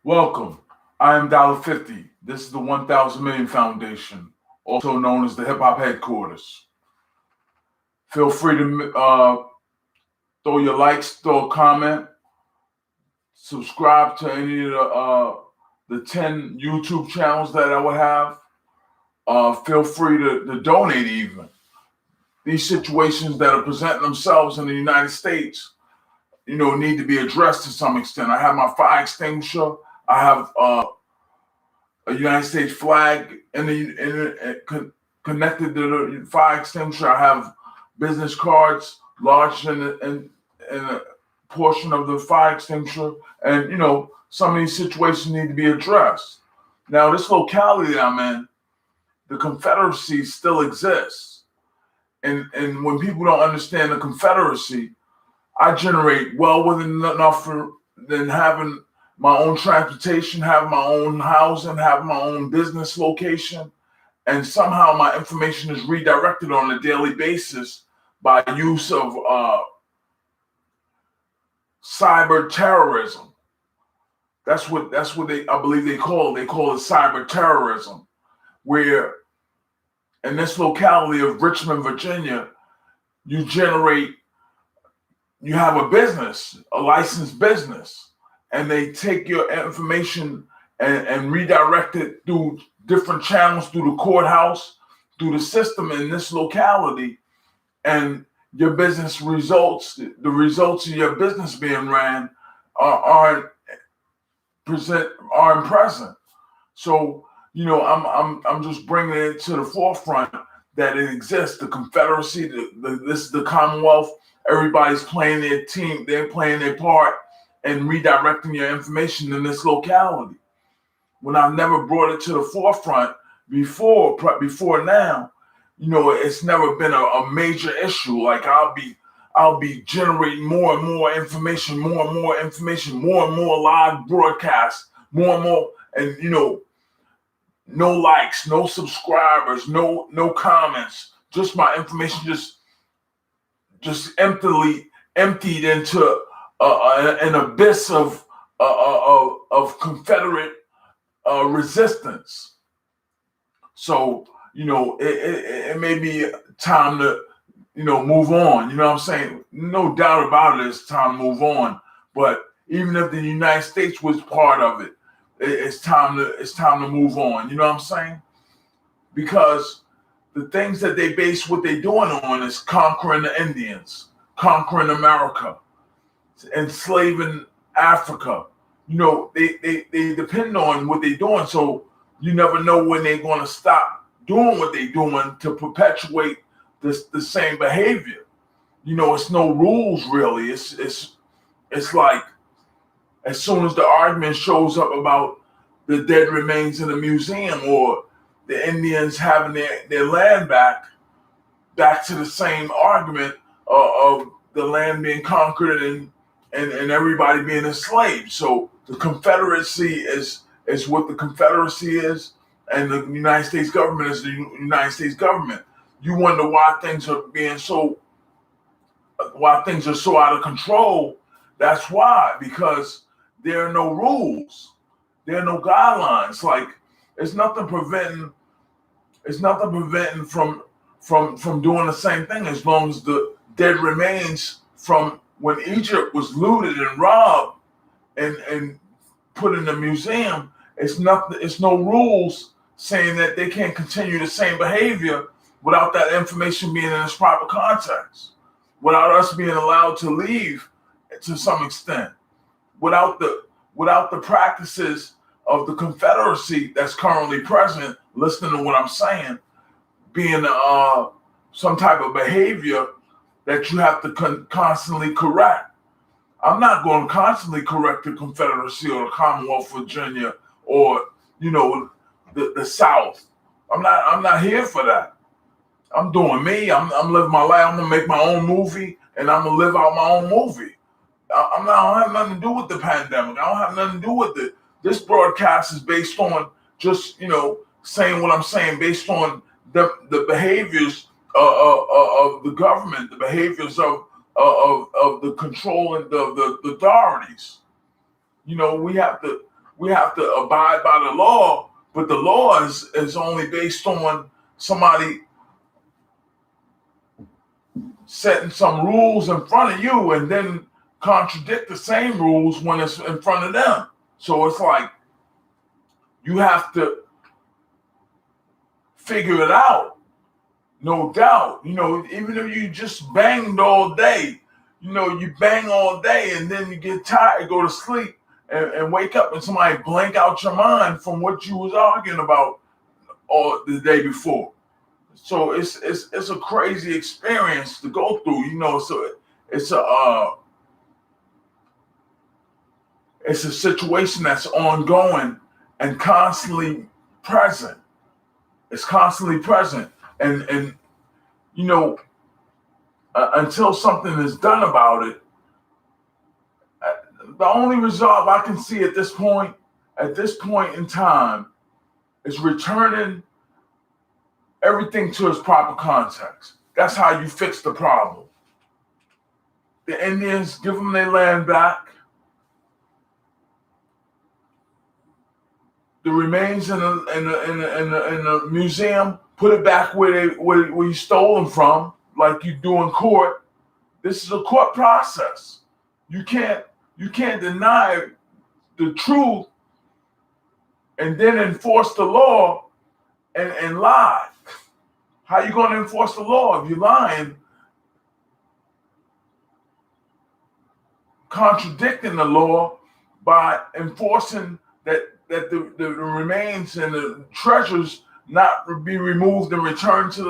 Welcome. I am Dolla50. This is the 1000 Million Foundation, also known as the Hip Hop Headquarters. Feel free to throw your likes, throw a comment, subscribe to any of the 10 YouTube channels that I will have. Feel free to donate even. These situations that are presenting themselves in the United States, need to be addressed to some extent. I have my fire extinguisher. I have a United States flag connected to the fire extinguisher. I have business cards lodged in a portion of the fire extinguisher, and some of these situations need to be addressed. Now, this locality that I'm in, the Confederacy still exists, and when people don't understand the Confederacy, I generate well within enough than having my own transportation, have my own housing, have my own business location, and somehow my information is redirected on a daily basis by use of cyber terrorism. That's what I believe they call it. They call it cyber terrorism, where in this locality of Richmond, Virginia, you have a business, a licensed business, and they take your information and redirect it through different channels, through the courthouse, through the system in this locality, and your business results, the results of your business being ran aren't present. So I'm just bringing it to the forefront that it exists. The Confederacy, this is the Commonwealth. Everybody's playing their team. They're playing their part and redirecting your information in this locality. When I've never brought it to the forefront before now, it's never been a major issue. Like I'll be generating more and more information, more and more information, more and more live broadcasts, more and more, and no likes, no subscribers, no comments, just my information just emptied into an abyss of Confederate resistance. So it may be time to move on. You know what I'm saying? No doubt about it, it's time to move on. But even if the United States was part of it, it's time to move on. You know what I'm saying? Because the things that they base what they're doing on is conquering the Indians, conquering America, enslaving Africa. They depend on what they're doing, so you never know when they're going to stop doing what they're doing to perpetuate the same behavior. It's no rules really. It's like as soon as the argument shows up about the dead remains in the museum or the Indians having their land back to the same argument of the land being conquered and everybody being enslaved. So the Confederacy is what the Confederacy is, and the United States government is the United States government. You wonder why things are so out of control. That's why, because there are no rules, there are no guidelines. Like it's nothing preventing from doing the same thing as long as the dead remains from when Egypt was looted and robbed and put in the museum. It's no rules saying that they can't continue the same behavior without that information being in its proper context, without us being allowed to leave to some extent, without the practices of the Confederacy that's currently present, listening to what I'm saying, being some type of behavior that you have to constantly correct. I'm not going to constantly correct the Confederacy or the Commonwealth of Virginia or the South. I'm not here for that. I'm doing me. I'm living my life. I'm gonna make my own movie, and I'm gonna live out my own movie. I don't have nothing to do with the pandemic. I don't have nothing to do with it. This broadcast is based on just saying what I'm saying, based on the behaviors of the government, the behaviors of the control and the authorities. We have to we have to abide by the law, but the law is only based on somebody setting some rules in front of you and then contradict the same rules when it's in front of them. So it's like you have to figure it out, no doubt. Even if you just banged all day, you bang all day and then you get tired, go to sleep, and wake up and somebody blank out your mind from what you was arguing about all the day before. So it's a crazy experience to go through. So it's a situation that's ongoing and constantly present. It's constantly present, and until something is done about it, the only resolve I can see at this point in time, is returning everything to its proper context. That's how you fix the problem. The Indians, give them their land back. The remains in the museum, put it back where you stole them from, like you do in court. This is a court process. You can't deny the truth and then enforce the law and lie. How you going to enforce the law if you're lying, contradicting the law by enforcing that the remains and the treasures not be removed and returned to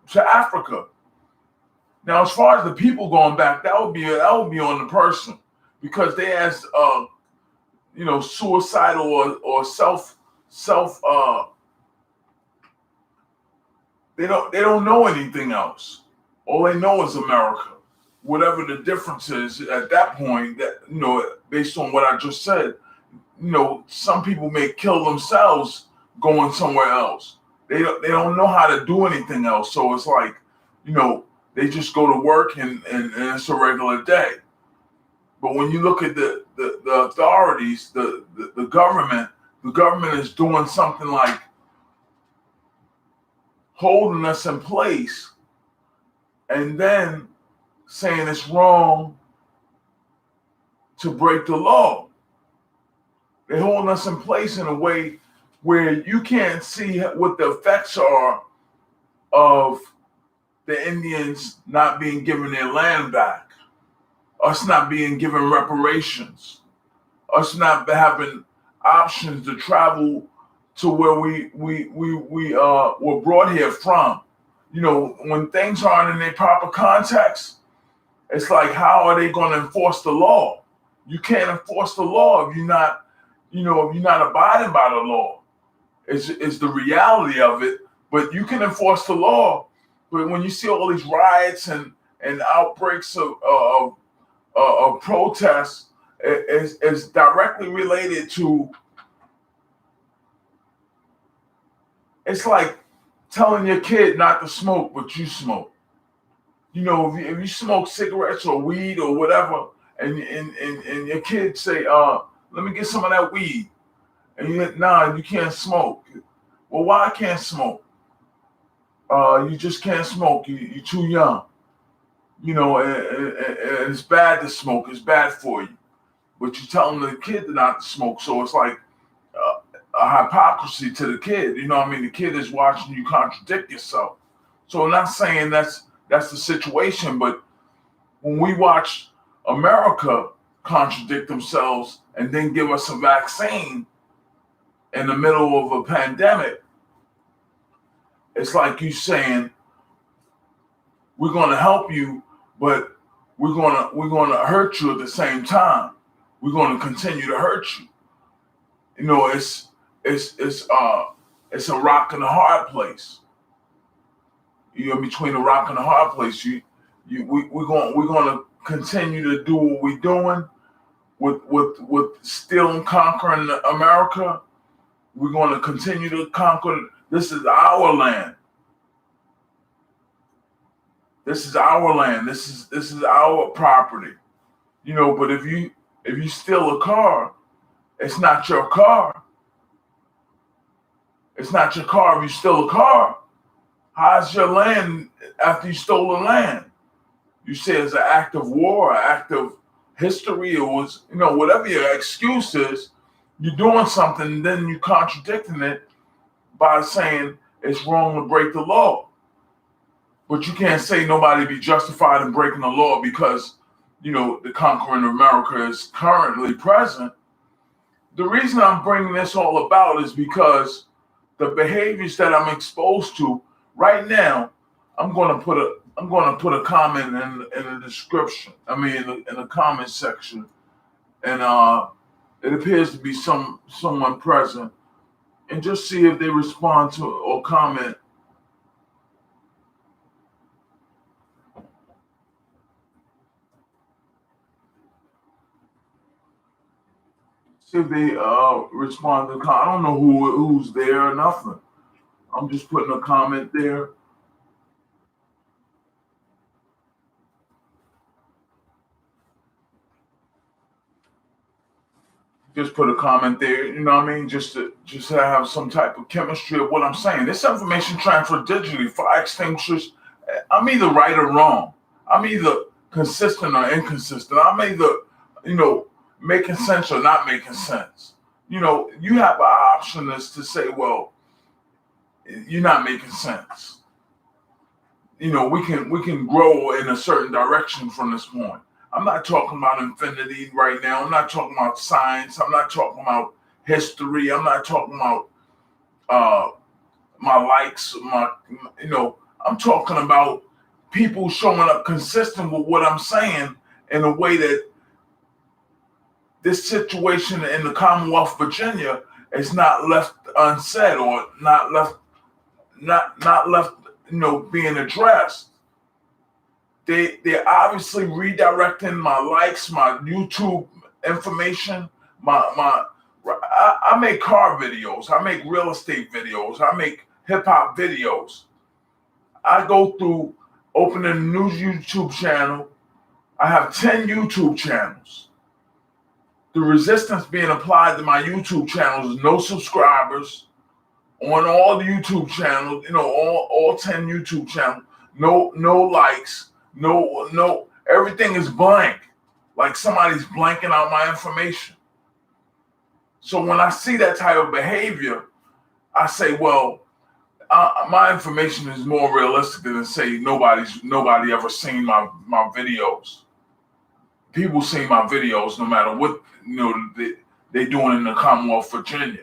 to Africa? Now, as far as the people going back, that would be on the person, because they as suicidal or self they don't know anything else. All they know is America. Whatever the difference is at that point, that based on what I just said, some people may kill themselves going somewhere else. They don't know how to do anything else. So it's like, they just go to work and it's a regular day. But when you look at the authorities, the government is doing something like holding us in place and then saying it's wrong to break the law. They're holding us in place in a way where you can't see what the effects are of the Indians not being given their land back, us not being given reparations, us not having options to travel to where we were brought here from. When things aren't in their proper context, it's like, how are they going to enforce the law? You can't enforce the law if you're not abiding by the law. It's the reality of it. But you can enforce the law. But when you see all these riots and outbreaks of protests, it's directly related to. It's like telling your kid not to smoke, but you smoke. If you smoke cigarettes or weed or whatever, and your kid say, let me get some of that weed. And nah, you can't smoke. Well, why I can't smoke? You just can't smoke. You're too young. And it's bad to smoke. It's bad for you. But you tell the kid not to smoke. So it's like a hypocrisy to the kid. The kid is watching you contradict yourself. So I'm not saying that's the situation, but when we watch America contradict themselves and then give us a vaccine in the middle of a pandemic, it's like you saying, we're going to help you, but we're going to hurt you at the same time. We're going to continue to hurt you. It's a rock and a hard place. Between a rock and a hard place. We're going to continue to do what we're doing with still and conquering America. We're going to continue to conquer. This is our land. This is our land. This is our property. But if you steal a car, It's not your car. It's not your car if you steal a car. How's your land after you stole the land? You say it's an act of war, an act of history, it was, whatever your excuse is, you're doing something, then you're contradicting it by saying it's wrong to break the law. But you can't say nobody be justified in breaking the law because, the conquering of America is currently present. The reason I'm bringing this all about is because the behaviors that I'm exposed to right now, I'm going to put a comment in the description. I mean, in the comment section, and it appears to be someone present, and just see if they respond to or comment. See if they respond to. I don't know who's there or nothing. I'm just putting a comment there. Just put a comment there, you know what I mean? Just to have some type of chemistry of what I'm saying. This information transferred digitally. Fire extinguishers, I'm either right or wrong. I'm either consistent or inconsistent. I'm either, making sense or not making sense. You have an option is to say, well, you're not making sense. We can grow in a certain direction from this point. I'm not talking about infinity right now. I'm not talking about science. I'm not talking about history. I'm not talking about my likes. I'm talking about people showing up consistent with what I'm saying in a way that this situation in the Commonwealth of Virginia is not left unsaid or not left being addressed. They're obviously redirecting my likes, my YouTube information, I make car videos, I make real estate videos, I make hip hop videos. I go through opening a new YouTube channel. I have 10 YouTube channels. The resistance being applied to my YouTube channels is no subscribers on all the YouTube channels, all 10 YouTube channels, no likes. No, everything is blank. Like somebody's blanking out my information. So when I see that type of behavior, I say, well, my information is more realistic than to say nobody ever seen my videos. People see my videos no matter what they doing in the Commonwealth of Virginia.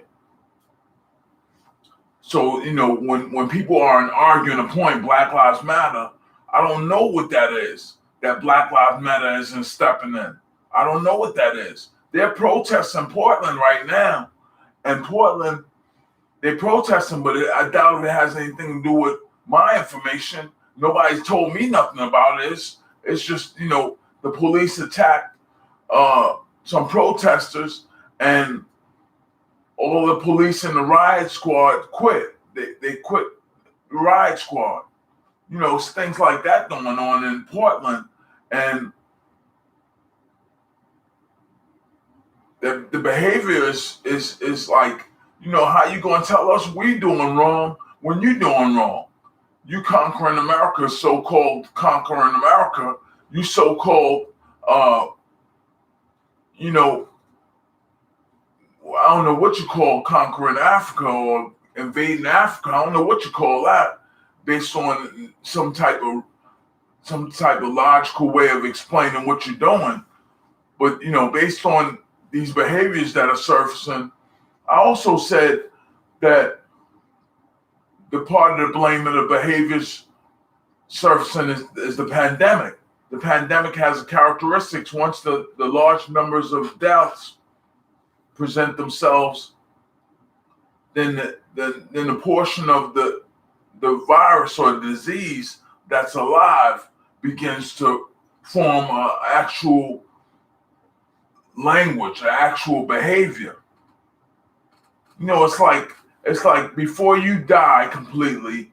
So when people are arguing a point, Black Lives Matter, I don't know what that is. That Black Lives Matter isn't stepping in. I don't know what that is. They're protesting Portland right now. And Portland, they're protesting, but I doubt if it has anything to do with my information. Nobody's told me nothing about it. It's just, the police attacked some protesters and all the police in the riot squad quit. They quit the riot squad. Things like that going on in Portland, and the behavior is like, how you gonna tell us we doing wrong when you doing wrong? You conquering America, so-called conquering America. You so-called, I don't know what you call conquering Africa or invading Africa. I don't know what you call that, based on some type of logical way of explaining what you're doing. But based on these behaviors that are surfacing, I also said that the part of the blame of the behaviors surfacing is the pandemic. The pandemic has characteristics. Once the large numbers of deaths present themselves, then the portion of the virus or the disease that's alive begins to form an actual language, an actual behavior. It's like before you die completely,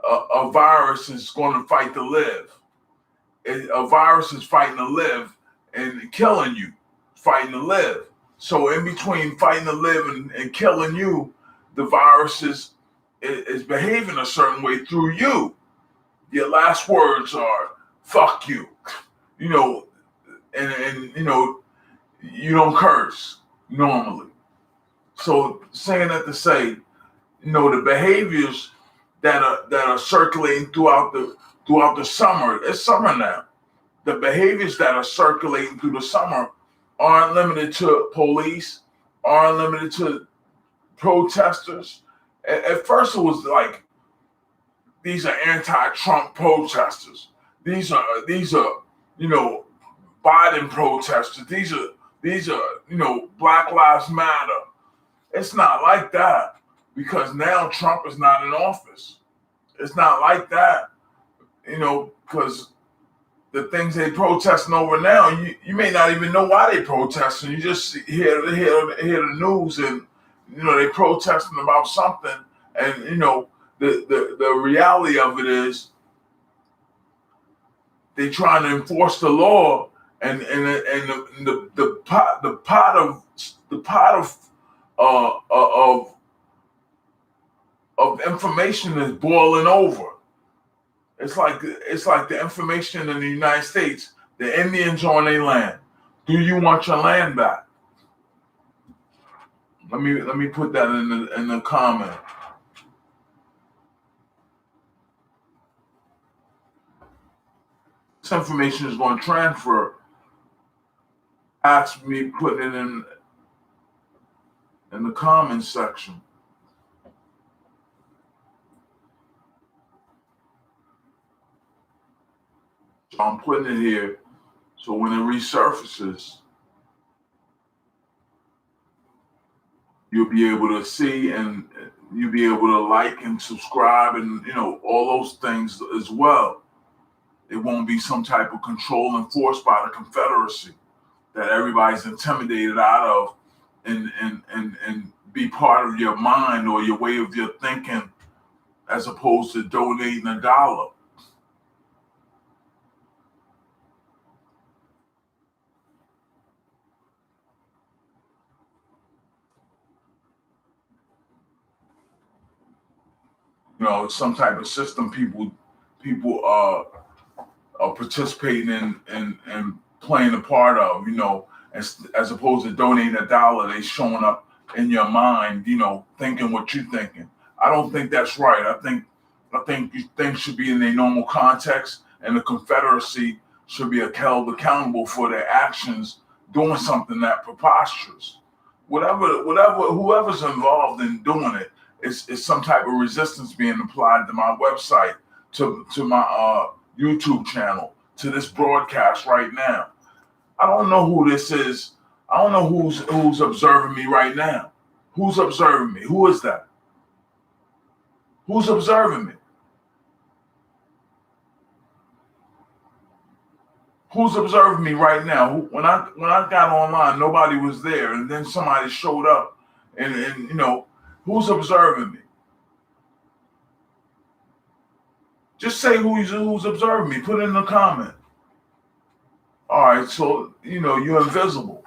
a virus is going to fight to live. A virus is fighting to live and killing you, fighting to live. So in between fighting to live and killing you, the virus is behaving a certain way through you. Your last words are "fuck you," you know, and you know you don't curse normally. So saying that to say, the behaviors that are circulating throughout the summer. It's summer now. The behaviors that are circulating through the summer aren't limited to police, aren't limited to protesters. At first, it was like these are anti-Trump protesters. These are Biden protesters. These are Black Lives Matter. It's not like that because now Trump is not in office. It's not like that, because the things they protesting over now, you may not even know why they protesting. You just hear the news, and they protesting about something, and the reality of it is they trying to enforce the law, and the pot of information is boiling over. It's like the information in the United States. The Indians are on their land. Do you want your land back? Let me put that in the comment. This information is going to transfer. Ask me putting it in the comments section. So I'm putting it here. So when it resurfaces, you'll be able to see, and you'll be able to like and subscribe, and all those things as well. It won't be some type of control enforced by the Confederacy that everybody's intimidated out of, and be part of your mind or your way of your thinking, as opposed to donating $1. Some type of system people are participating in and playing a part of, as opposed to donating $1, they showing up in your mind, thinking what you're thinking. I don't think that's right. I think things should be in their normal context, and the Confederacy should be held accountable for their actions doing something that preposterous. Whoever's involved in doing it is some type of resistance being applied to my website, to my YouTube channel, to this broadcast right now. I don't know who this is. I don't know who's observing me right now. Who's observing me? Who is that? Who's observing me? Who's observing me right now? When I got online, nobody was there, and then somebody showed up, and who's observing me? Just say who's observing me. Put it in the comment. All right, so you're invisible.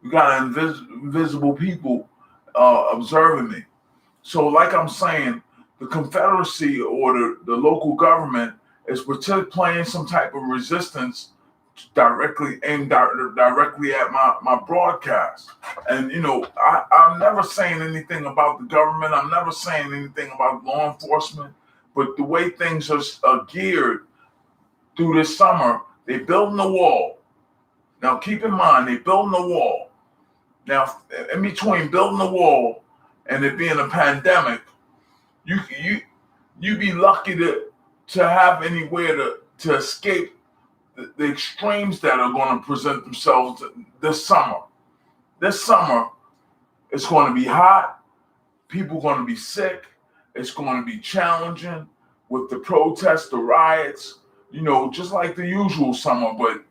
You got invisible people observing me. So, like I'm saying, the Confederacy or the local government is playing some type of resistance directly aimed directly at my broadcast. And I'm never saying anything about the government. I'm never saying anything about law enforcement. But the way things are geared through this summer, they building a wall. Now, keep in mind, they building a wall. Now, in between building a wall and it being a pandemic, you be lucky to have anywhere to escape the extremes that are going to present themselves this summer. This summer, it's going to be hot. People are going to be sick. It's going to be challenging with the protests, the riots, just like the usual summer. But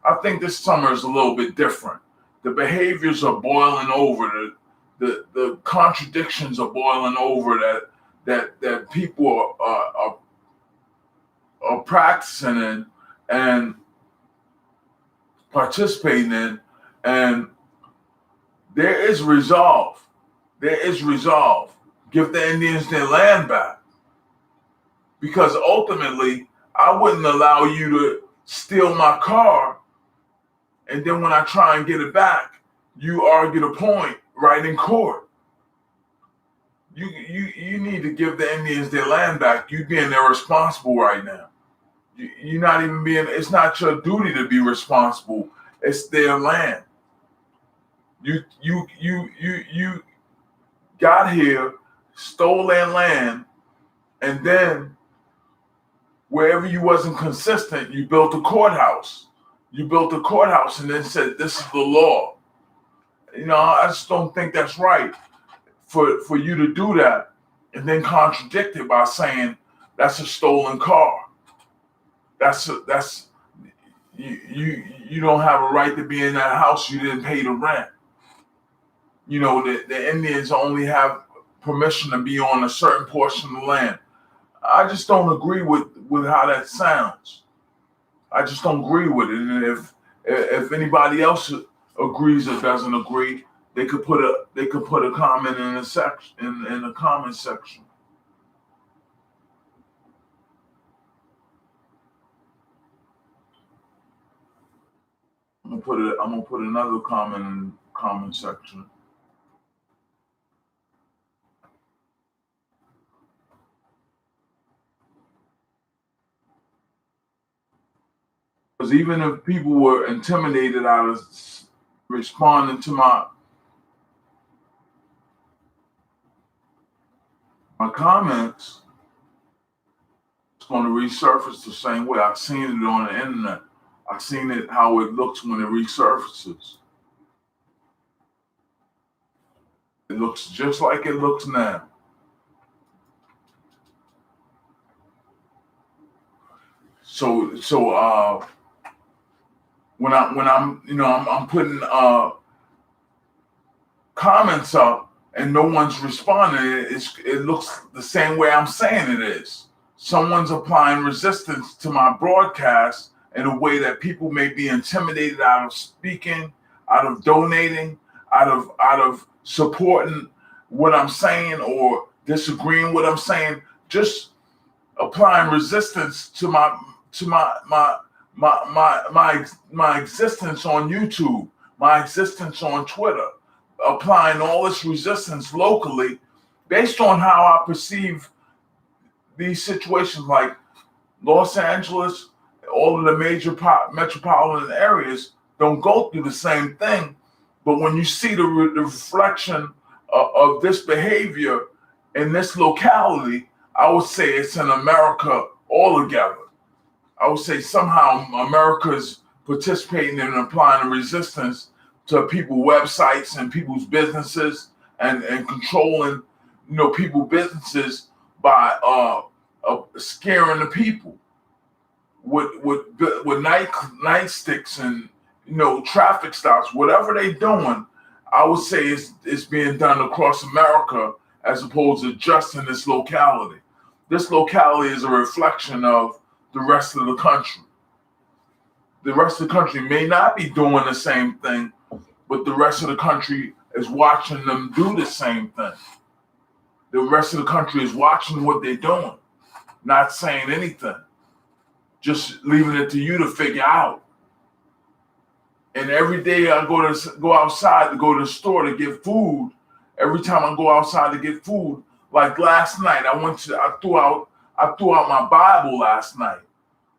I think this summer is a little bit different. The behaviors are boiling over. The contradictions are boiling over that people are practicing in and participating in, and There is resolve. There is resolve. Give the Indians their land back. Because ultimately, I wouldn't allow you to steal my car, and then when I try and get it back, you argue the point right in court. You need to give the Indians their land back. You being irresponsible right now. You're not even being. It's not your duty to be responsible. It's their land. You got here, stole their land, and then wherever you wasn't consistent, you built a courthouse. You built a courthouse and then said, this is the law. I just don't think that's right for you to do that and then contradict it by saying that's a stolen car. You don't have a right to be in that house. You didn't pay the rent. The Indians only have permission to be on a certain portion of the land. I just don't agree with how that sounds. I just don't agree with it. And if anybody else agrees or doesn't agree, they could put a comment in the section in the comment section. I'm gonna put another comment in the comment section. Because even if people were intimidated out of responding to my comments, it's going to resurface the same way. I've seen it on the internet. I've seen it how it looks when it resurfaces. It looks just like it looks now. So when I'm putting comments up and no one's responding, it looks the same way I'm saying it is. Someone's applying resistance to my broadcast in a way that people may be intimidated out of speaking, out of donating, out of supporting what I'm saying or disagreeing with what I'm saying. Just applying resistance to my existence on YouTube, my existence on Twitter, applying all this resistance locally based on how I perceive these situations like Los Angeles, all of the major metropolitan areas don't go through the same thing. But when you see the reflection of this behavior in this locality, I would say it's in America altogether. I would say somehow America's participating in applying a resistance to people's websites and people's businesses and controlling, people's businesses by scaring the people with nightsticks and traffic stops, whatever they're doing. I would say it's being done across America as opposed to just in this locality. This locality is a reflection of the rest of the country. The rest of the country may not be doing the same thing, but the rest of the country is watching them do the same thing. The rest of the country is watching what they're doing, not saying anything, just leaving it to you to figure out. And every day I go outside to go to the store to get food. Every time I go outside to get food, like last night, I threw out my Bible last night.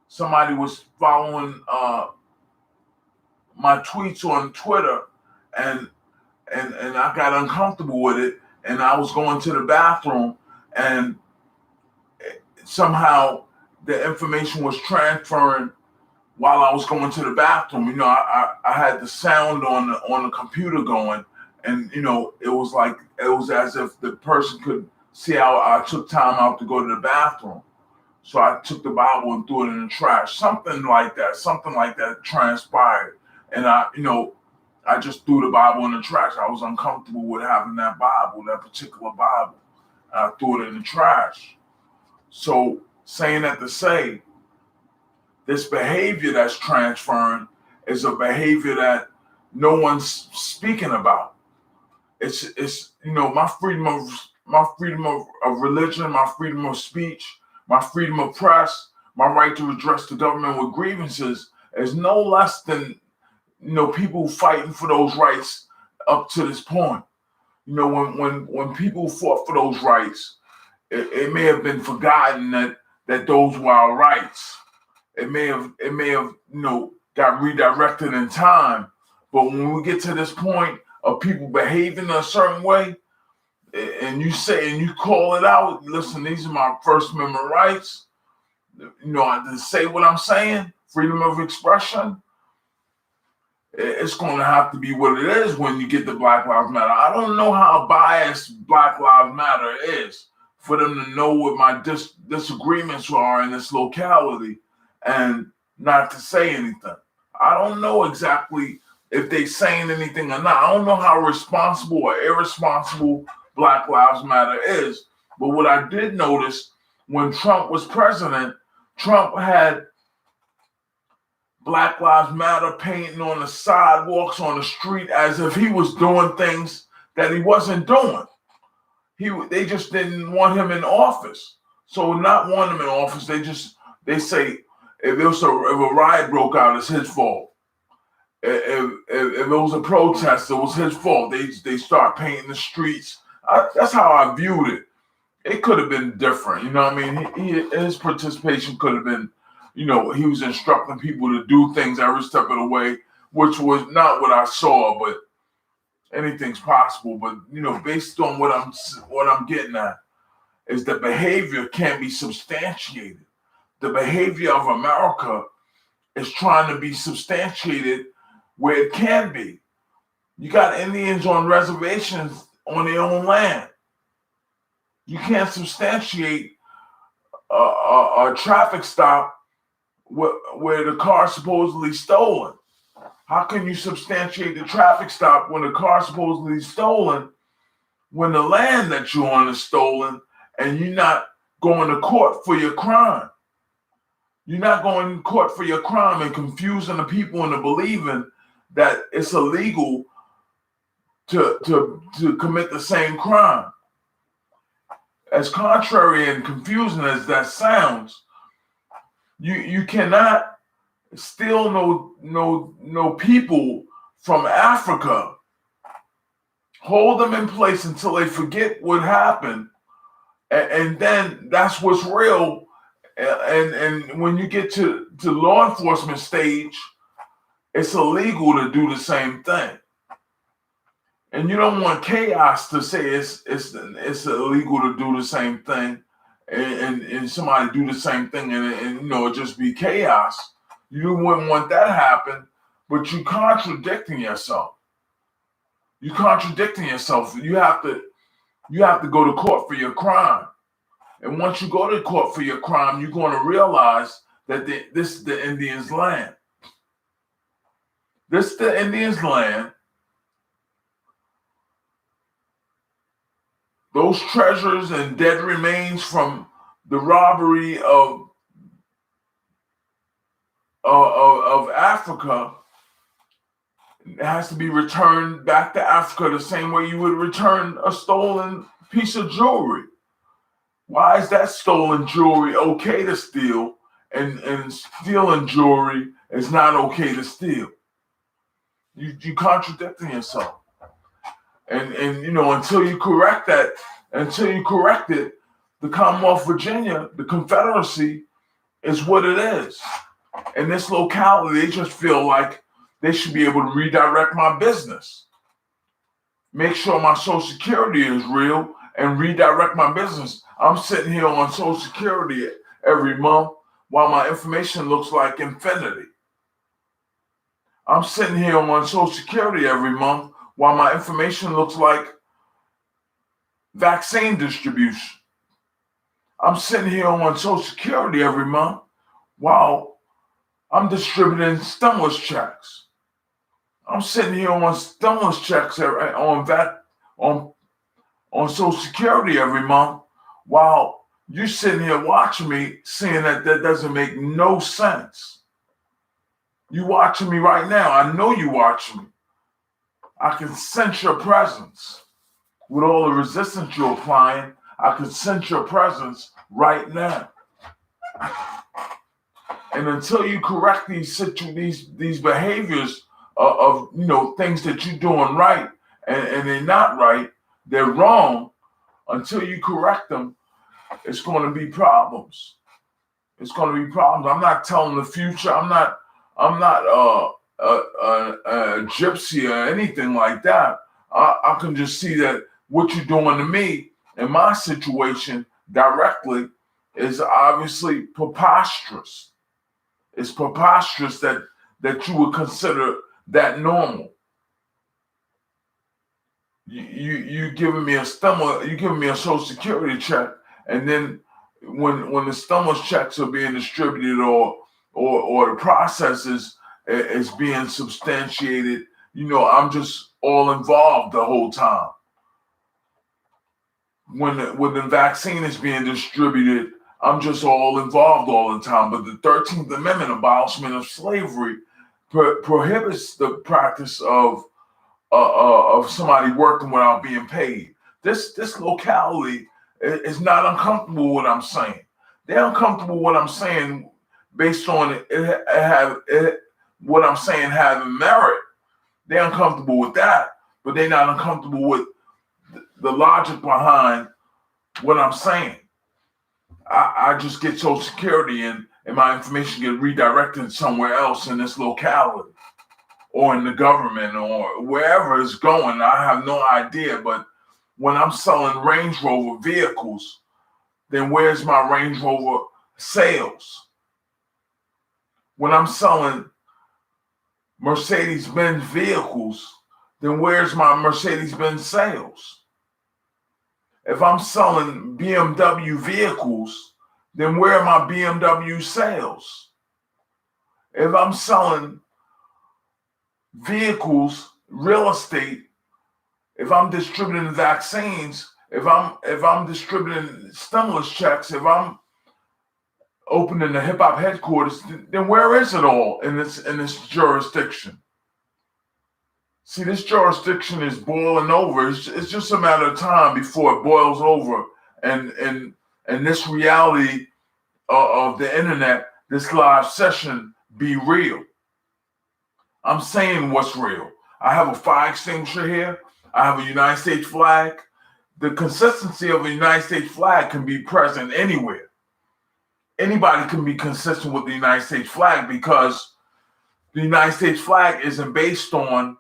Somebody was following my tweets on Twitter, and I got uncomfortable with it, and I was going to the bathroom, and somehow the information was transferring while I was going to the bathroom. I had the sound on the computer going, and it was as if the person could see how I took time out to go to the bathroom. So I took the Bible and threw it in the trash. Something like that transpired. And I just threw the Bible in the trash. I was uncomfortable with having that particular Bible. I threw it in the trash. So saying that to say, this behavior that's transferring is a behavior that no one's speaking about. It's my freedom of religion, my freedom of speech, my freedom of press, my right to address the government with grievances is no less than people fighting for those rights up to this point. When people fought for those rights, it may have been forgotten that those were our rights. It may have got redirected in time. But when we get to this point of people behaving a certain way, and you call it out, listen, these are my First Amendment rights. To say what I'm saying, freedom of expression. It's going to have to be what it is when you get to Black Lives Matter. I don't know how biased Black Lives Matter is for them to know what my disagreements are in this locality and not to say anything. I don't know exactly if they saying anything or not. I don't know how responsible or irresponsible Black Lives Matter is. But what I did notice when Trump was president, Trump had Black Lives Matter painting on the sidewalks, on the street, as if he was doing things that he wasn't doing. They just didn't want him in office. So not want him in office, they say if a riot broke out, it's his fault. If it was a protest, it was his fault. They start painting the streets. That's how I viewed it. It could have been different. You know what I mean? His participation could have been, he was instructing people to do things every step of the way, which was not what I saw, but anything's possible. But, based on what I'm getting at is the behavior can't be substantiated. The behavior of America is trying to be substantiated where it can be. You got Indians on reservations on their own land. You can't substantiate a traffic stop where the car's supposedly stolen. How can you substantiate the traffic stop when the car's supposedly stolen when the land that you're on is stolen and you're not going to court for your crime? You're not going to court for your crime and confusing the people into believing that it's illegal to commit the same crime. As contrary and confusing as that sounds, you cannot steal no people from Africa, hold them in place until they forget what happened, and then that's what's real. And when you get to law enforcement stage, it's illegal to do the same thing. And you don't want chaos to say it's illegal to do the same thing, and somebody do the same thing, and it just be chaos. You wouldn't want that to happen, but you contradicting yourself. You contradicting yourself. You have to go to court for your crime, and once you go to court for your crime, you're going to realize that this is the Indians' land. This is the Indians' land. Those treasures and dead remains from the robbery of Africa has to be returned back to Africa the same way you would return a stolen piece of jewelry. Why is that stolen jewelry okay to steal and stealing jewelry is not okay to steal? You contradicting yourself. And until you correct it, the Commonwealth of Virginia, the Confederacy, is what it is. In this locality, they just feel like they should be able to redirect my business, make sure my Social Security is real, and redirect my business. I'm sitting here on Social Security every month while my information looks like infinity. I'm sitting here on Social Security every month while my information looks like vaccine distribution. I'm sitting here on Social Security every month while I'm distributing stimulus checks. I'm sitting here on stimulus checks on Social Security every month while you're sitting here watching me, saying that doesn't make no sense. You watching me right now. I know you watching me. I can sense your presence. with all the resistance you're applying, I could sense your presence right now. And until you correct these behaviors of things that you're doing right and they're not right, they're wrong. Until you correct them, it's going to be problems. It's going to be problems. I'm not telling the future. I'm not a gypsy or anything like that. I can just see that what you're doing to me in my situation directly is obviously preposterous. It's preposterous that you would consider that normal. You giving me a stimulus, you giving me a Social Security check, and then when the stimulus checks are being distributed or the process is being substantiated, I'm just all involved the whole time. When the vaccine is being distributed, I'm just all involved all the time. But the 13th Amendment, abolishment of slavery, prohibits the practice of somebody working without being paid. This locality is not uncomfortable with what I'm saying. They're uncomfortable with what I'm saying based on what I'm saying having merit. They're uncomfortable with that, but they're not uncomfortable with the logic behind what I'm saying. I just get Social Security and my information get redirected somewhere else in this locality or in the government or wherever it's going. I have no idea. But when I'm selling Range Rover vehicles, then where's my Range Rover sales? When I'm selling Mercedes-Benz vehicles, then where's my Mercedes-Benz sales? If I'm selling BMW vehicles, then where are my BMW sales? If I'm selling vehicles, real estate, if I'm distributing vaccines, if I'm distributing stimulus checks, if I'm opening the hip hop headquarters, then where is it all in this jurisdiction? See, this jurisdiction is boiling over. It's just a matter of time before it boils over, and this reality of the internet, this live session, be real. I'm saying what's real. I have a fire extinguisher here. I have a United States flag. The consistency of a United States flag can be present anywhere. Anybody can be consistent with the United States flag because the United States flag isn't based on,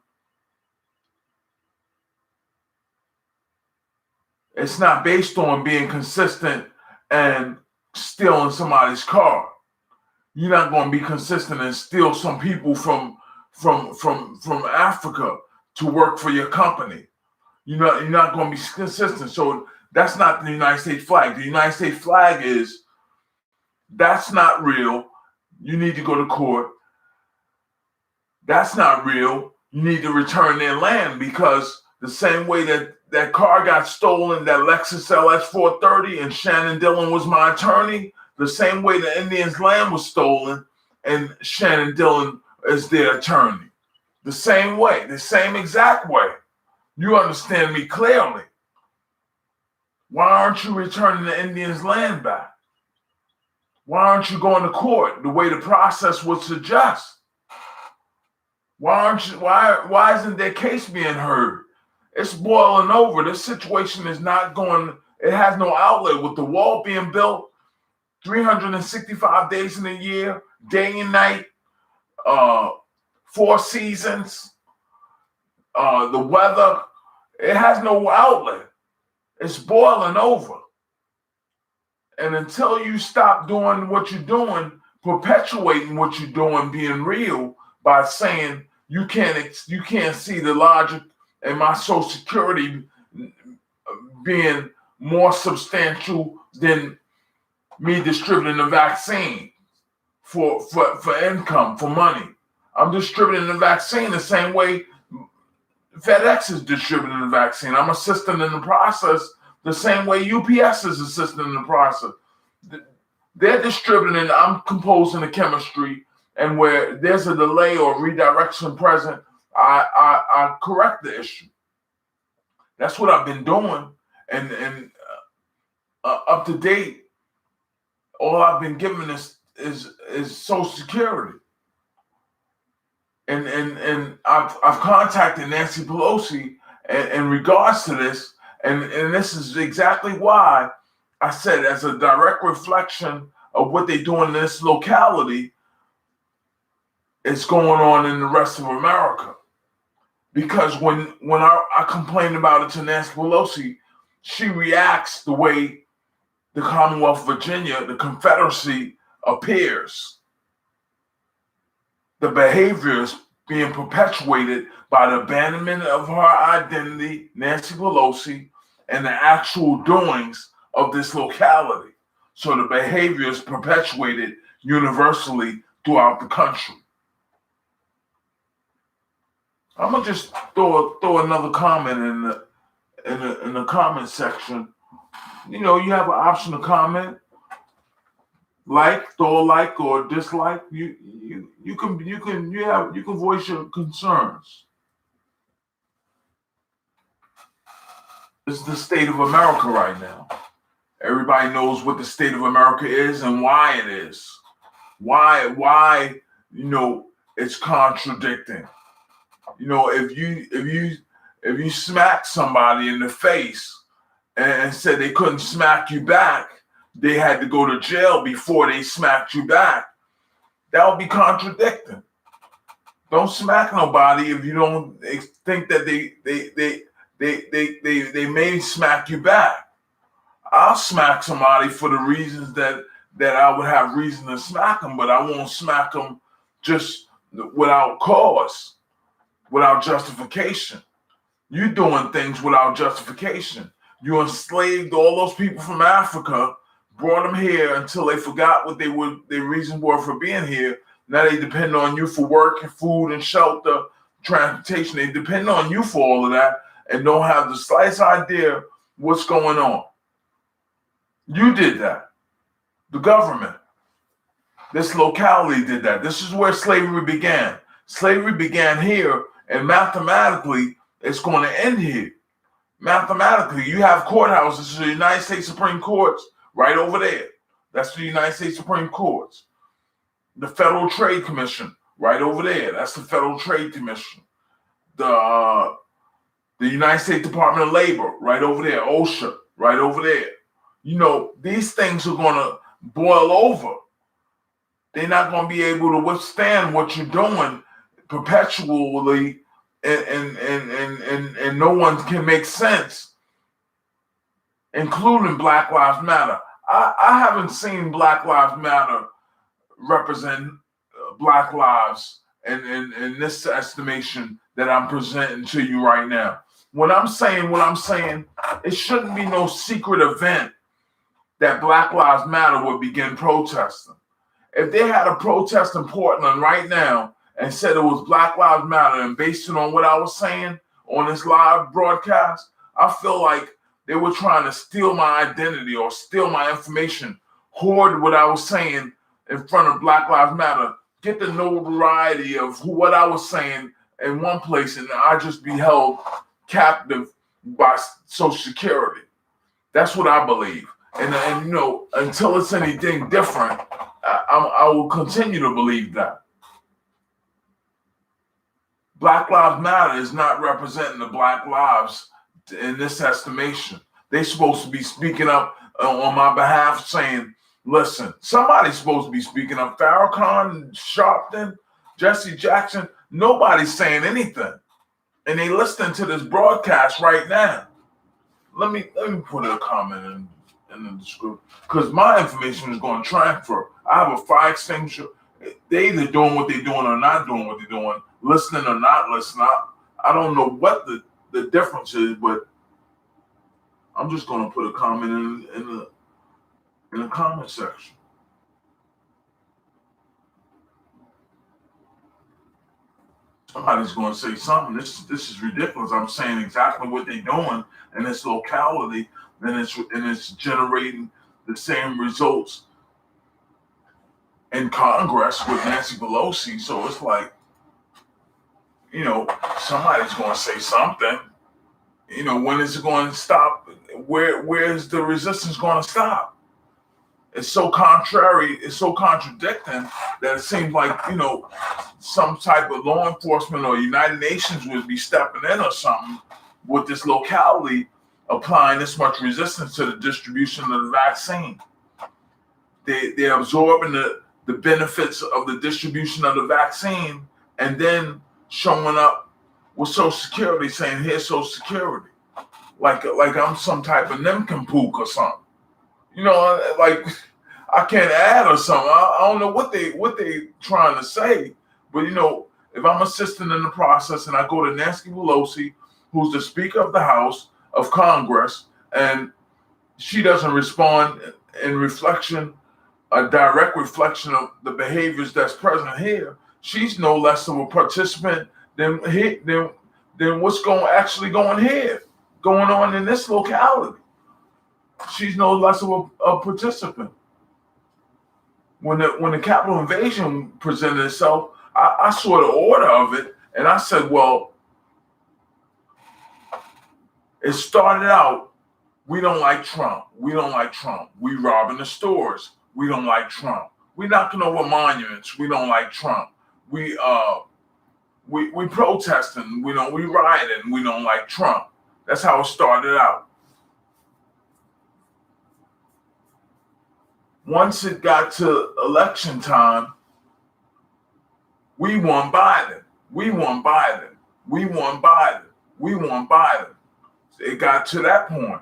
it's not based on being consistent and stealing somebody's car. You're not going to be consistent and steal some people from Africa to work for your company. You're not going to be consistent. So that's not the United States flag. The United States flag is, that's not real. You need to go to court. That's not real. You need to return their land, because the same way that car got stolen, that Lexus LS 430, and Shannon Dillon was my attorney, the same way the Indians' land was stolen and Shannon Dillon is their attorney. The same way, the same exact way. You understand me clearly. Why aren't you returning the Indians' land back? Why aren't you going to court the way the process would suggest? Why isn't their case being heard? It's boiling over. This situation is not going, it has no outlet. With the wall being built 365 days in a year, day and night, 4 seasons, the weather, it has no outlet. It's boiling over. And until you stop doing what you're doing, perpetuating what you're doing, being real, by saying you can't see the logic in my Social Security being more substantial than me distributing the vaccine for income, for money. I'm distributing the vaccine the same way FedEx is distributing the vaccine. I'm assisting in the process the same way UPS is assisting in the process. They're distributing, I'm composing the chemistry, and where there's a delay or redirection present, I correct the issue. That's what I've been doing, and up to date, all I've been given is Social Security. And I've contacted Nancy Pelosi in regards to this, and this is exactly why I said, as a direct reflection of what they do in this locality, is going on in the rest of America. Because when I complain about it to Nancy Pelosi, she reacts the way the Commonwealth of Virginia, the Confederacy, appears. The behaviors being perpetuated by the abandonment of her identity, Nancy Pelosi, and the actual doings of this locality. So the behavior is perpetuated universally throughout the country. I'm gonna just throw another comment in the comment section. You know, you have an option to comment, throw a like or dislike. You can voice your concerns. This is the state of America right now. Everybody knows what the state of America is and why it is. Why it's contradicting. If you smack somebody in the face and said they couldn't smack you back, they had to go to jail before they smacked you back, that would be contradicting. Don't smack nobody if you don't think that they may smack you back. I'll smack somebody for the reasons that I would have reason to smack them, but I won't smack them just without cause, without justification. You're doing things without justification. You enslaved all those people from Africa, brought them here until they forgot what their reasons were for being here. Now they depend on you for work and food and shelter, transportation. They depend on you for all of that and don't have the slightest idea what's going on. You did that. The government. This locality did that. This is where slavery began. Slavery began here, and mathematically, it's going to end here. Mathematically, you have courthouses, the United States Supreme Courts, right over there. That's the United States Supreme Courts. The Federal Trade Commission, right over there. That's the Federal Trade Commission. The United States Department of Labor, right over there. OSHA, right over there. These things are going to boil over. They're not going to be able to withstand what you're doing perpetually, and no one can make sense, including Black Lives Matter. I haven't seen Black Lives Matter represent Black lives in this estimation that I'm presenting to you right now. When I'm saying what I'm saying, it shouldn't be no secret event that Black Lives Matter would begin protesting. If they had a protest in Portland right now and said it was Black Lives Matter, and based it on what I was saying on this live broadcast, I feel like they were trying to steal my identity or steal my information, hoard what I was saying in front of Black Lives Matter, get the notoriety of what I was saying in one place, and I just be held captive by Social Security. That's what I believe. And until it's anything different, I will continue to believe that. Black Lives Matter is not representing the Black lives in this estimation. They're supposed to be speaking up on my behalf, saying, listen, somebody's supposed to be speaking up. Farrakhan, Sharpton, Jesse Jackson, nobody's saying anything. And they listening to this broadcast right now. Let me put a comment in the description, because my information is going to transfer. I have a fire extinguisher. They either doing what they're doing or not doing what they're doing, listening or not listening. I don't know what the difference is, but I'm just going to put a comment in the comment section. Somebody's going to say something. This is ridiculous. I'm saying exactly what they're doing in this locality, and it's generating the same results in Congress with Nancy Pelosi. So it's like, somebody's going to say something. When is it going to stop? Where is the resistance going to stop? It's so contrary, it's so contradicting that it seems like, some type of law enforcement or United Nations would be stepping in or something with this locality applying this much resistance to the distribution of the vaccine. They're absorbing the benefits of the distribution of the vaccine and then showing up with Social Security saying, here's Social Security. Like I'm some type of nincompoop or something. Like I can't add or something. I don't know what they trying to say, but if I'm assisting in the process and I go to Nancy Pelosi, who's the Speaker of the House of Congress, and she doesn't respond in reflection, a direct reflection of the behaviors that's present here, she's no less of a participant than what's going on in this locality. She's no less of a participant. When the Capitol invasion presented itself, I saw the order of it, and I said, well, it started out, we don't like Trump. We don't like Trump. We robbing the stores. We don't like Trump. We knocking over monuments. We don't like Trump. We protesting. We rioting. We don't like Trump. That's how it started out. Once it got to election time, we want Biden. We want Biden. We want Biden. We want Biden. It got to that point.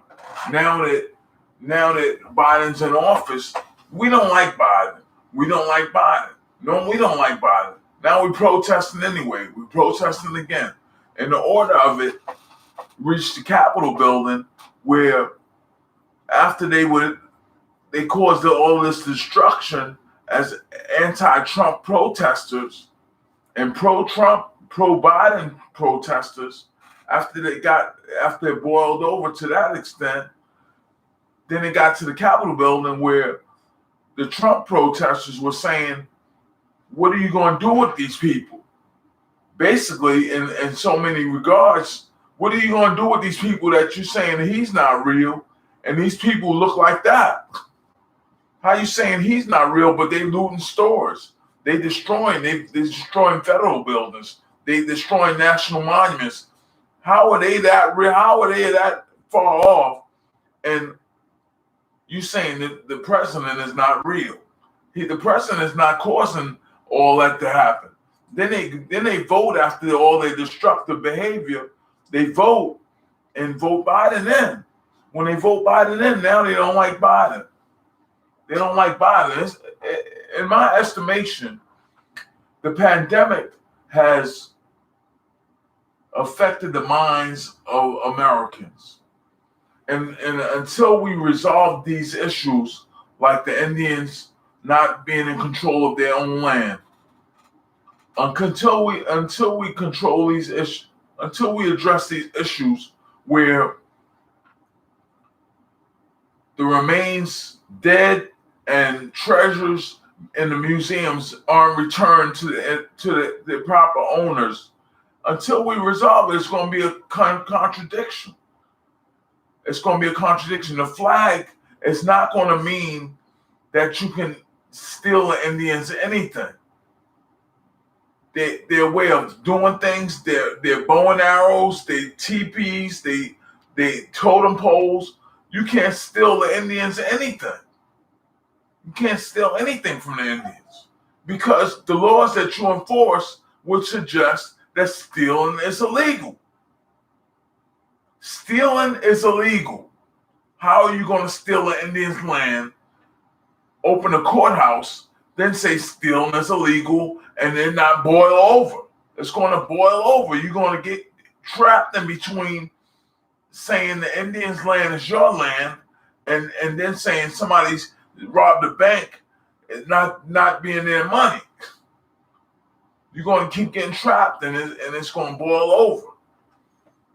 Now that Biden's in office, we don't like Biden. We don't like Biden. No, we don't like Biden. Now we're protesting anyway. We're protesting again. And the order of it reached the Capitol building, where after they caused all this destruction as anti-Trump protesters and pro-Trump, pro-Biden protesters. After it boiled over to that extent, then it got to the Capitol building where the Trump protesters were saying, what are you going to do with these people? Basically, in so many regards, what are you going to do with these people that you're saying that he's not real and these people look like that? How you saying he's not real, but they looting stores? They destroying federal buildings. They destroying national monuments. How are they that real? How are they that far off? And you saying that the president is not real? The president is not causing all that to happen. Then they vote after all their destructive behavior. They vote and vote Biden in. When they vote Biden in, now they don't like Biden. They don't like Biden. In my estimation, the pandemic has affected the minds of Americans. And until we resolve these issues, like the Indians not being in control of their own land, until we control these issues, until we address these issues where the remains dead and treasures in the museums aren't returned to the proper owners, until we resolve it, it's going to be a contradiction. It's going to be a contradiction. The flag is not going to mean that you can steal the Indians anything. Their way of doing things, their bow and arrows, their teepees, they totem poles. You can't steal the Indians anything. You can't steal anything from the Indians because the laws that you enforce would suggest that stealing is illegal. Stealing is illegal. How are you going to steal an Indian's land, open a courthouse, then say stealing is illegal, and then not boil over? It's going to boil over. You're going to get trapped in between saying the Indian's land is your land and then saying somebody's robbed a bank and not being their money. You're going to keep getting trapped and it's going to boil over.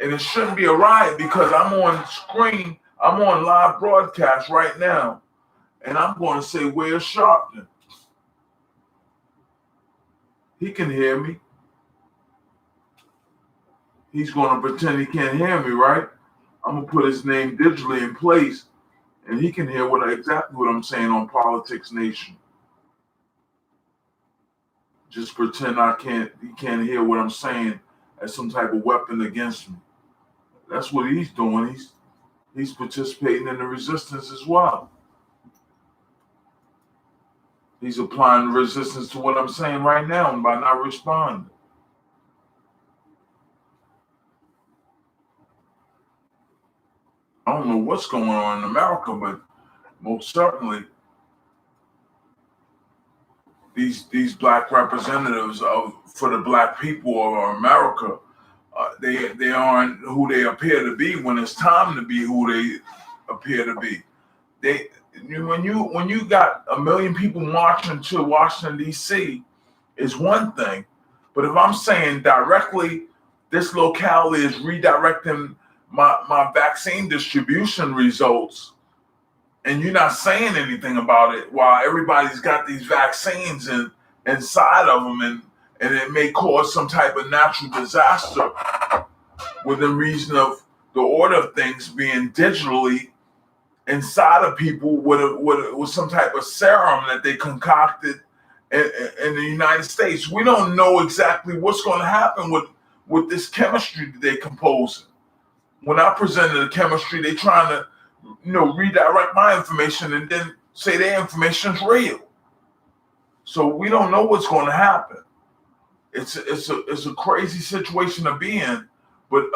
And it shouldn't be a riot because I'm on screen, I'm on live broadcast right now, and I'm going to say, where's Sharpton? He can hear me. He's going to pretend he can't hear me, right? I'm gonna put his name digitally in place, and he can hear exactly what I'm saying on Politics Nation. Just pretend he can't hear what I'm saying as some type of weapon against me. That's what he's doing. He's participating in the resistance as well. He's applying resistance to what I'm saying right now by not responding. I don't know what's going on in America, but most certainly these black representatives for the black people of America, they aren't who they appear to be when it's time to be who they appear to be. When you got 1 million people marching to Washington D.C. is one thing, but if I'm saying directly, this locality is redirecting my vaccine distribution results, and you're not saying anything about it while everybody's got these vaccines inside of them, and it may cause some type of natural disaster within reason of the order of things being digitally inside of people with some type of serum that they concocted in the United States. We don't know exactly what's going to happen with this chemistry that they composing. When I presented the chemistry, they trying to redirect my information and then say their information is real. So we don't know what's going to happen. It's a crazy situation to be in, but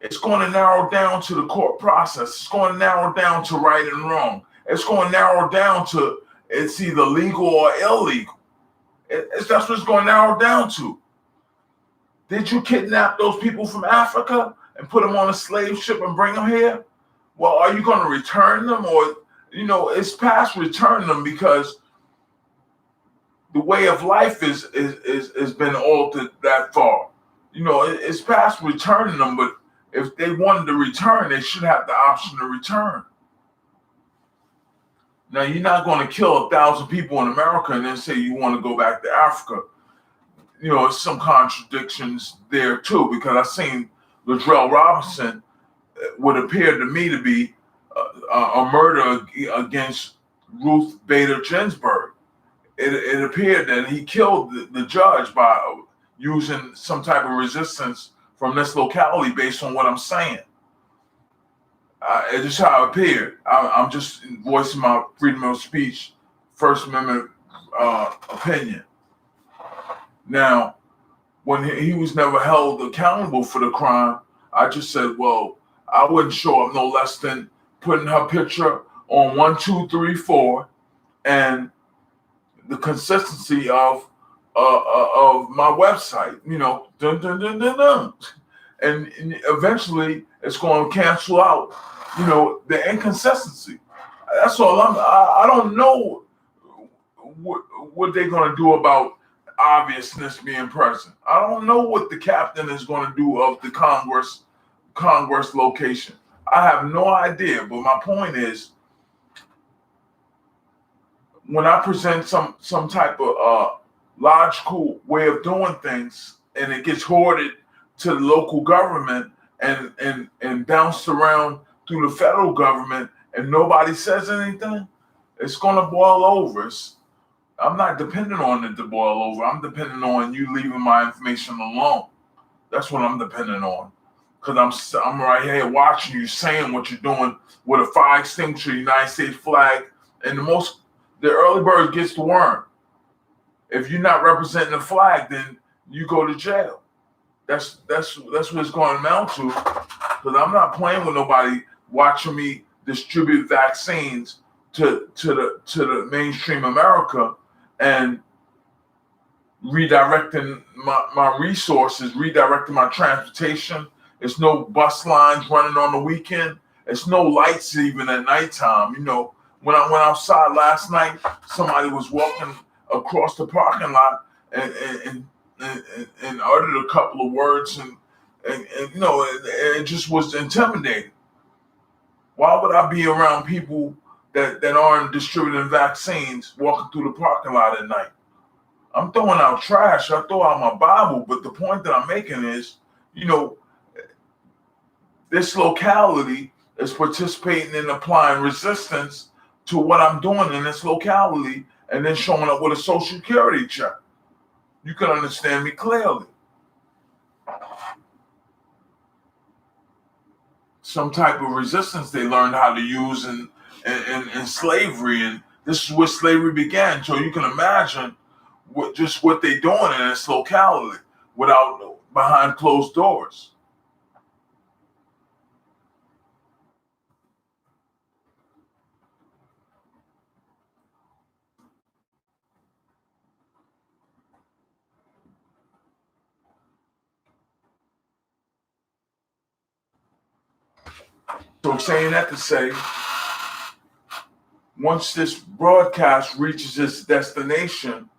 it's going to narrow down to the court process. It's going to narrow down to right and wrong. It's going to narrow down to it's either legal or illegal. That's what it's going to narrow down to. Did you kidnap those people from Africa and put them on a slave ship and bring them here? Well, are you going to return them? Or, it's past returning them because the way of life has been altered that far. It's past returning them, but if they wanted to return, they should have the option to return. Now, you're not going to kill 1,000 people in America and then say you want to go back to Africa. There's some contradictions there too, because I've seen Latrell Robinson would appear to me to be a murder against Ruth Bader Ginsburg. It appeared that he killed the judge by using some type of resistance from this locality based on what I'm saying. It's just how it appeared. I'm just voicing my freedom of speech, First Amendment opinion. Now, when he was never held accountable for the crime, I just said, well, I wouldn't show up no less than putting her picture on 1, 2, 3, 4, and the consistency of my website, dun, dun, dun, dun, dun. And eventually it's going to cancel out, the inconsistency. That's all. I don't know what they're going to do about obviousness being present. I don't know what the captain is going to do of the Congress location. I have no idea. But my point is, when I present some type of logical way of doing things, and it gets hoarded to the local government and bounced around through the federal government, and nobody says anything, it's going to boil over. I'm not dependent on it to boil over. I'm dependent on you leaving my information alone. That's what I'm dependent on. Because I'm right here watching you saying what you're doing with a fire extinguisher, United States flag, and the early bird gets the worm. If you're not representing the flag, then you go to jail. That's what it's going to amount to. Because I'm not playing with nobody watching me distribute vaccines to the mainstream America and redirecting my resources, redirecting my transportation. There's no bus lines running on the weekend. There's no lights even at nighttime. When I went outside last night, somebody was walking across the parking lot and uttered a couple of words and it just was intimidating. Why would I be around people that aren't distributing vaccines walking through the parking lot at night? I'm throwing out trash. I throw out my Bible, but the point that I'm making is, this locality is participating in applying resistance to what I'm doing in this locality and then showing up with a social security check. You can understand me clearly. Some type of resistance they learned how to use in slavery, and this is where slavery began. So you can imagine what they're doing in this locality without behind closed doors. So saying that to say, once this broadcast reaches its destination,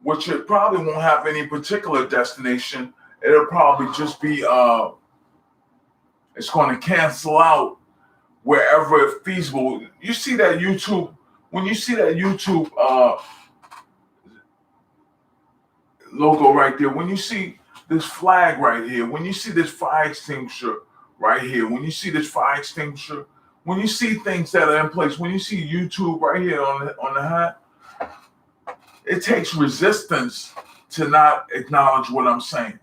which it probably won't have any particular destination, it'll probably just be it's going to cancel out wherever it's feasible. You see that YouTube, when you see that YouTube logo right there, when you see this flag right here, when you see this fire extinguisher right here, when you see this fire extinguisher, when you see things that are in place, when you see YouTube right here on the hat, it takes resistance to not acknowledge what I'm saying.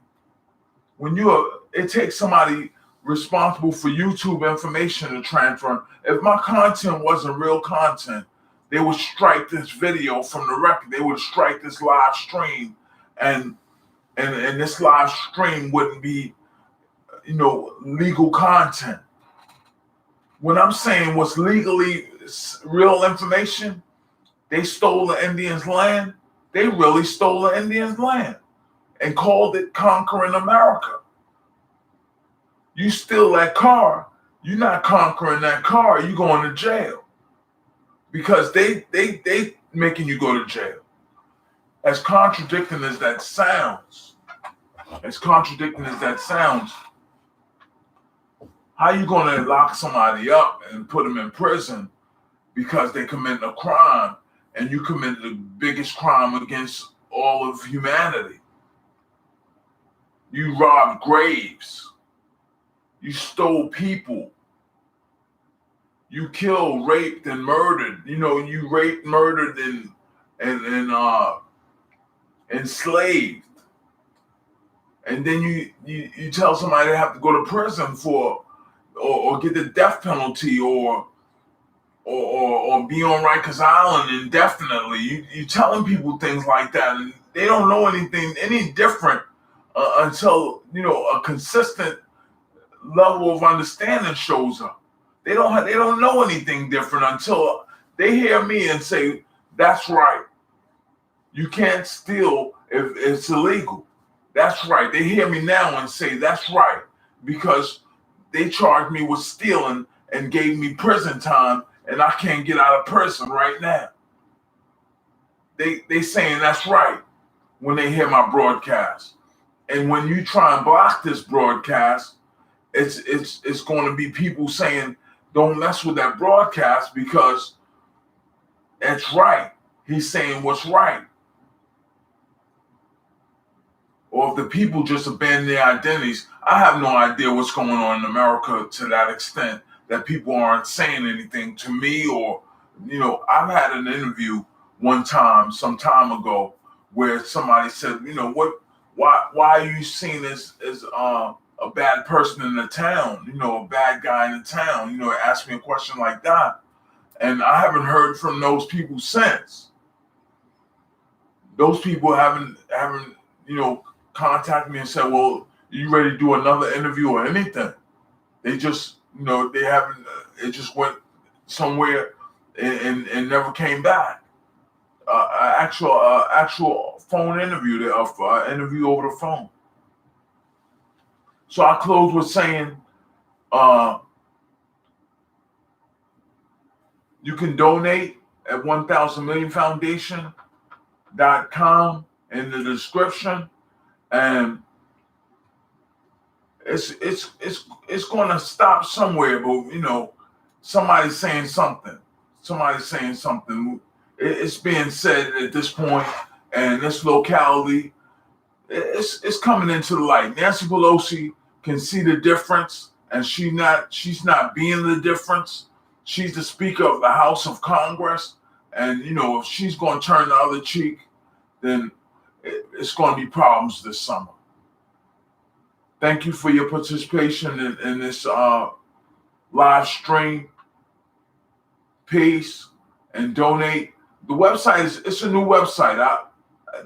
It takes somebody responsible for YouTube information to transfer. If my content wasn't real content, they would strike this video from the record. They would strike this live stream, and this live stream wouldn't be, legal content. When I'm saying what's legally real information, they stole the Indians' land. They really stole the Indians' land and called it conquering America. You steal that car, you're not conquering that car, you're going to jail. Because they making you go to jail. As contradicting as that sounds, how you going to lock somebody up and put them in prison because they committed a crime, and you committed the biggest crime against all of humanity? You robbed graves. You stole people. You killed, raped, and murdered. You raped, murdered, and enslaved. And then you tell somebody they have to go to prison for, or get the death penalty, or be on Rikers Island indefinitely. You telling people things like that, and they don't know anything any different until a consistent level of understanding shows up. They don't know anything different until they hear me and say, "That's right. You can't steal if it's illegal." That's right. They hear me now and say, "That's right," because they charged me with stealing and gave me prison time, and I can't get out of prison right now. They saying that's right when they hear my broadcast. And when you try and block this broadcast, it's going to be people saying, "Don't mess with that broadcast because that's right. He's saying what's right." Or if the people just abandon their identities, I have no idea what's going on in America to that extent that people aren't saying anything to me. Or, I've had an interview one time, some time ago, where somebody said, why are you seen as a bad person in the town, a bad guy in the town, ask me a question like that. And I haven't heard from those people since. Those people haven't, contacted me and said, "Well, you ready to do another interview or anything?" They just, they haven't, it just went somewhere and never came back. Actual phone interview, interview over the phone. So I close with saying, you can donate at 1000millionfoundation.com in the description, and it's going to stop somewhere. But somebody's saying something. It's being said at this point, and this locality, it's coming into the light. Nancy Pelosi can see the difference, and she's not being the difference. She's the Speaker of the House of Congress, and if she's going to turn the other cheek, then it's going to be problems this summer. Thank you for your participation in this live stream. Peace, and donate. The website it's a new website.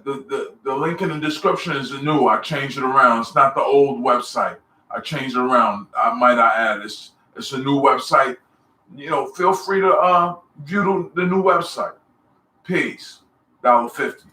The link in the description is the new. I changed it around. It's not the old website. I changed it around. I add it's a new website. Feel free to view the new website. Peace. Dolla50.